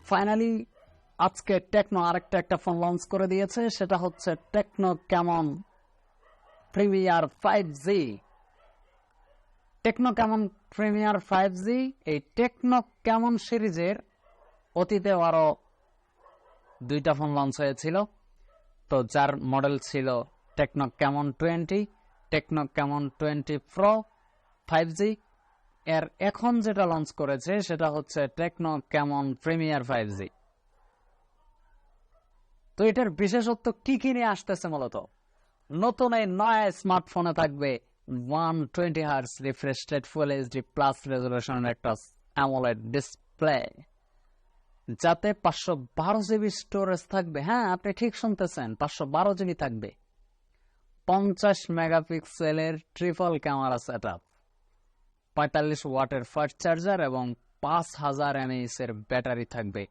Finally আজকে techno আরেকটা একটা ফোন লঞ্চ করে দিয়েছে, সেটা হচ্ছে techno Camon premier 5G। Techno Camon premier 5G এই টেকনো ক্যামন সিরিজের অতীতে আরো দুইটা ফোন লঞ্চ হয়েছিল, তো যার মডেল ছিল techno Camon 20, techno Camon 20 pro 5G। এর এখন যেটা লঞ্চ করেছে সেটা হচ্ছে টেকনো ক্যামন প্রিমিয়ার 5G। তো এটার বিশেষত্ব কি কি নিয়ে আসতেছে? মূলত নতুন এই নয়া স্মার্টফোনে থাকবে 120 hertz refresh rate full HD plus রেজলিউশনের একটা অ্যামোলেড ডিসপ্লে, যাতে 512 জিবি স্টোরেজ থাকবে। হ্যাঁ, আপনি ঠিক শুনতেছেন, 512 জিবি থাকবে। 50 মেগাপিক্সেলের ট্রিপল ক্যামেরা সেটআপ, 45 ওয়াটের ফাস্ট চার্জার এবং 5000 mAh এর ব্যাটারি থাকবে।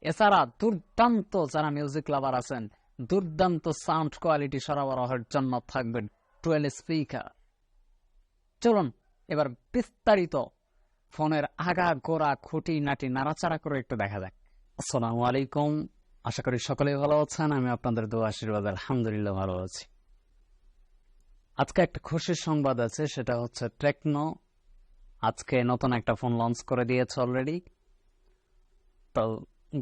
এছাড়া দুর্দান্ত, যারা মিউজিক লাভার আছেন, দুর্দান্ত সাউন্ড কোয়ালিটি সরবরাহের জন্য থাকবে 12 স্পিকার। চলুন এবার বিস্তারিত ফোনের আগা গোড়া খুঁটি নাটি নাড়াচাড়া করে একটু দেখা যাক। আসসালামু আলাইকুম, আশা করি সকলেই ভালো আছেন। আমি আপনাদের দোয়া আশীর্বাদ আলহামদুলিল্লাহ ভালো আছি। আজকে একটা খুশির সংবাদ আছে, সেটা হচ্ছে টেকনো আজকে নতুন একটা ফোন লঞ্চ করে দিয়েছে অলরেডি। তো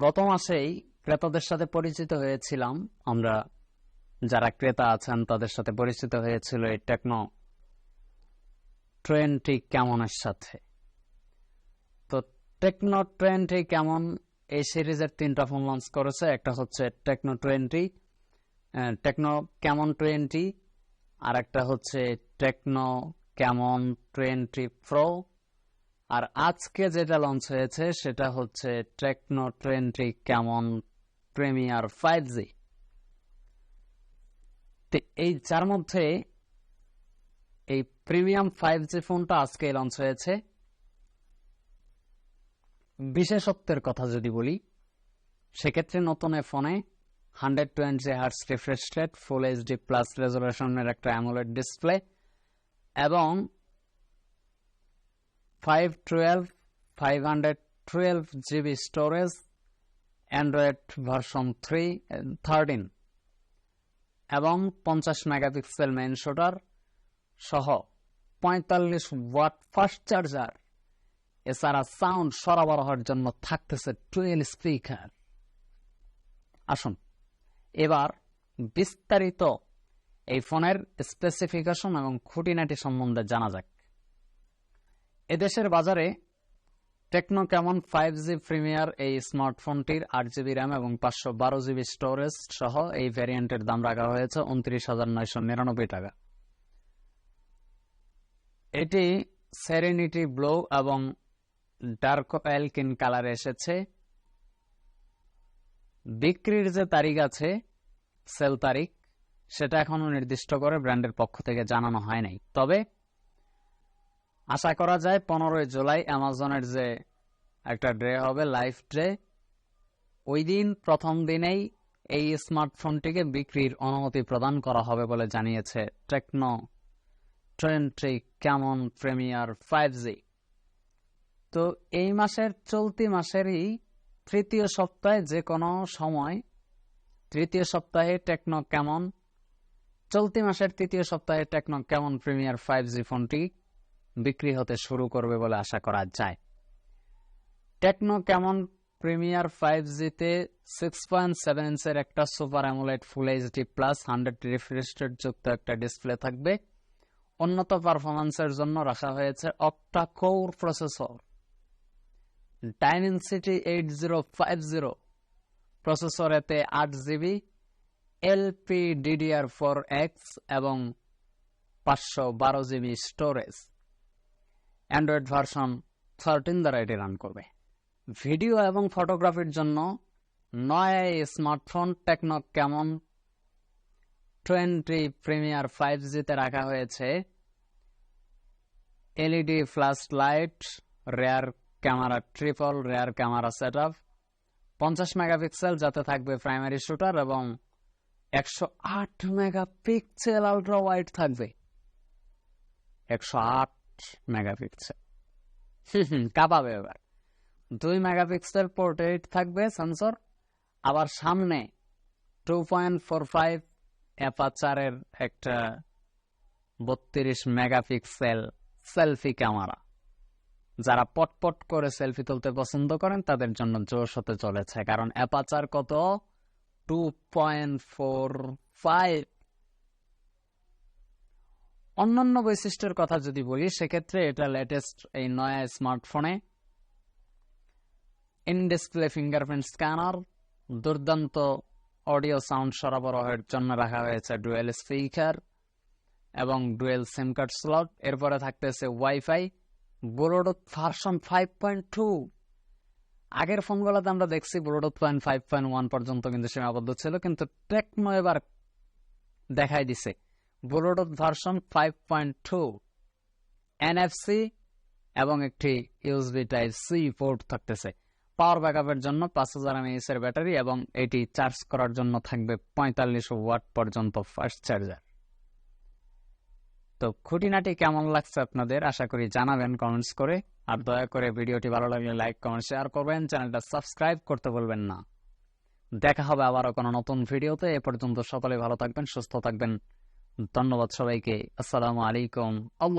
গত মাসেই ক্রেতাদের সাথে পরিচিত হয়েছিলাম আমরা, যারা ক্রেতা আছেন তাদের সাথে পরিচিত হয়েছিল এই টেকনো 20 ক্যামনের সাথে। তো টেকনো 20 ক্যামন এই সিরিজের 3টা ফোন লঞ্চ করেছে। একটা হচ্ছে টেকনো ক্যামন 20, আর একটা হচ্ছে টেকনো ক্যামন 20 প্রো, আর আজকে যেটা লঞ্চ হয়েছে সেটা হচ্ছে টেকনো 20 ক্যামন প্রিমিয়ার 5G। এই যার মধ্যে এই প্রিমিয়াম 5G ফোনটা আজকে লঞ্চ হয়েছে। বিশেষত্বের কথা যদি বলি, সেক্ষেত্রে নতুন ফোনে 120 hertz refresh rate full HD plus রেজলিউশনের একটা অ্যামোলেড ডিসপ্লে এবং 512 জিবি স্টোরেজ, অ্যান্ড্রয়েড ভার্সন 13 এবং 50 মেগাপিক্সেল মেইন শুটার সহ 45 ওয়াট ফাস্ট চার্জার। এছাড়া সাউন্ড সরবরাহের জন্য থাকতেছে 12 স্পিকার। আসুন এবার বিস্তারিত এই ফোনের স্পেসিফিকেশন এবং খুঁটিনাটি সম্বন্ধে জানা যাক। এদেশের বাজারে টেকনো ক্যামন 5G প্রিমিয়ার এই স্মার্টফোনটির 8GB র্যাম এবং 512 জিবি স্টোরেজ সহ এই ভ্যারিয়েন্টের দাম রাখা হয়েছে 29,999 টাকা। এটি সেরেনিটি ব্লু এবং ডার্ক এলকিন কালারে এসেছে। বিক্রির যে তারিখ আছে, সেল তারিখ, সেটা এখনো নির্দিষ্ট করে ব্র্যান্ডের পক্ষ থেকে জানানো হয় নাই। তবে আশা করা যায় 15 জুলাই অ্যামাজনের যে একটা ডে হবে, লাইভ ডে, ওই দিন প্রথম দিনেই এই স্মার্টফোনটিকে বিক্রির অনুমতি প্রদান করা হবে বলে জানিয়েছে টেকনো 20 ক্যামন প্রিমিয়ার 5G। তো এই মাসের চলতি মাসেরই তৃতীয় সপ্তাহে, যে কোনো সময় তৃতীয় সপ্তাহে টেকনো ক্যামন, চলতি মাসের তৃতীয় সপ্তাহে টেকনো ক্যামন প্রিমিয়ার 5G ফোনটি বিক্রি হতে শুরু করবে বলে আশা করা যায়। টেকনো ক্যামন প্রিমিয়ার 5G-তে 6.7 ইঞ্চের একটা সুপার অ্যামোলেড ফুল এইচডি প্লাস 100 রিফ্রেশ রেট যুক্ত একটা ডিসপ্লে থাকবে। উন্নত পারফরম্যান্সের জন্য রাখা হয়েছে octa core processor, Dimensity 8050 processor, এতে 8GB LPDDR4X এবং 512 জিবি স্টোরেজ। অ্যান্ড্রয়েড ভার্সন 13 দ্বারা এটি রান করবে। ভিডিও এবং ফটোগ্রাফির জন্য নয়া এই স্মার্টফোন টেকনো ক্যামন 20 প্রিমিয়ার 5G-তে রাখা হয়েছে LED flash light, rare camera, triple rare camera setup, 50 megapixel যাতে থাকবে প্রাইমারি শুটার এবং 108 মেগাপিক্সেল আলট্রা ওয়াইড থাকবে। 108 মেগাপিক্সেল কাঁপাবে এবার। 2 মেগাপিক্সেল পোর্ট্রেট থাকবে সেন্সর, আবার সামনে 2.45 অ্যাপারচারের একটা 32 মেগাপিক্সেল সেলফি ক্যামেরা। যারা পটপট করে সেলফি তুলতে পছন্দ করেন তাদের জন্য জোশ হতে চলেছে, কারণ অ্যাপারচার কত 2.45। অন্যান্য বৈশিষ্ট্যের কথা যদি বলি সেক্ষেত্রে এটা লেটেস্ট এই নয়া স্মার্টফোনে ইন ডিসপ্লে ফিঙ্গারপ্রিন্ট স্ক্যানার, দুর্দান্ত অডিও সাউন্ড সরবরাহের জন্য রাখা হয়েছে ডুয়েল স্পিকার এবং ডুয়েল সিম কার্ড স্লট। এরপরে থাকতেছে ওয়াইফাই, ব্লুটুথ ভার্সন 5.2। আগের ফোনগুলোতে আমরা দেখছি ব্লুটুথ 5.1 পর্যন্ত কিন্তু সীমাবদ্ধ ছিল, কিন্তু টেকনো এবার দেখাই দিছে ব্লুটুথ ভার্সন 5.2, এনএফসি এবং একটি ইউএসবি টাইপ সি পোর্ট থাকতেছে। পাওয়ার ব্যাকআপের জন্য 5000 mAh এর ব্যাটারি এবং এটি চার্জ করার জন্য থাকবে 45 ওয়াট পর্যন্ত ফাস্ট চার্জার। তো খুঁটিনাটি কেমন লাগছে আপনাদের আশা করি জানাবেন কমেন্টস করে, আর দয়া করে ভিডিওটি ভালো লাগলে লাইক কমেন্ট শেয়ার করবেন, চ্যানেলটা সাবস্ক্রাইব করতে বলবেন না। দেখা হবে আবারও কোনো নতুন ভিডিওতে। এ পর্যন্ত সকলে ভালো থাকবেন, সুস্থ থাকবেন। ধন্যবাদ সবাইকে। আসসালামু আলাইকুম। আল্লাহ